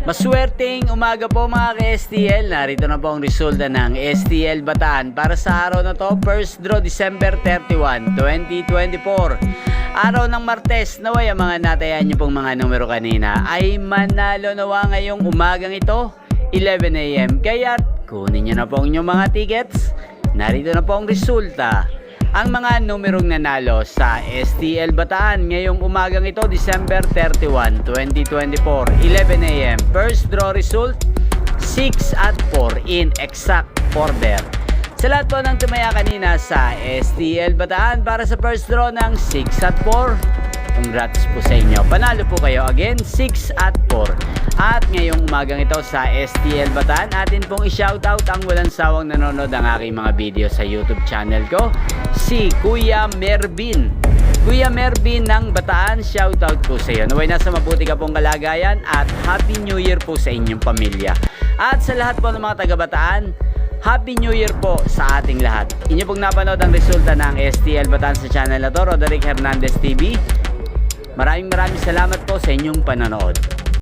Maswerteng umaga po mga ka-STL. Narito na po ang resulta ng STL Bataan para sa araw na to, first draw December 31, 2024. Araw ng Martes, naway ang mga natayan nyo pong mga numero kanina ay manalo nawa ngayong umagang ito, 11 AM. Kaya kunin nyo na po ang inyong mga tickets. Narito na po ang resulta. Ang mga numerong nanalo sa STL Bataan ngayong umagang ito, December 31, 2024, 11 AM. First draw result, 6 at 4 in exact order. Sa lahat po ng tumaya kanina sa STL Bataan para sa first draw ng 6 at 4, congrats po sa inyo. Panalo po kayo again, 6 at 4. At ngayong umagang ito sa STL Bataan, atin pong i-shoutout ang walang sawang nanonood ng aking mga video sa YouTube channel ko, si Kuya Mervin. Kuya Mervin ng Bataan, shoutout po sa iyo. Naway nasa mabuti ka pong kalagayan at Happy New Year po sa inyong pamilya. At sa lahat po ng mga taga-Bataan, Happy New Year po sa ating lahat. Inyo pong napanood ang resulta ng STL Bataan sa channel na to, Roderick Hernandez TV. Maraming salamat po sa inyong panonood.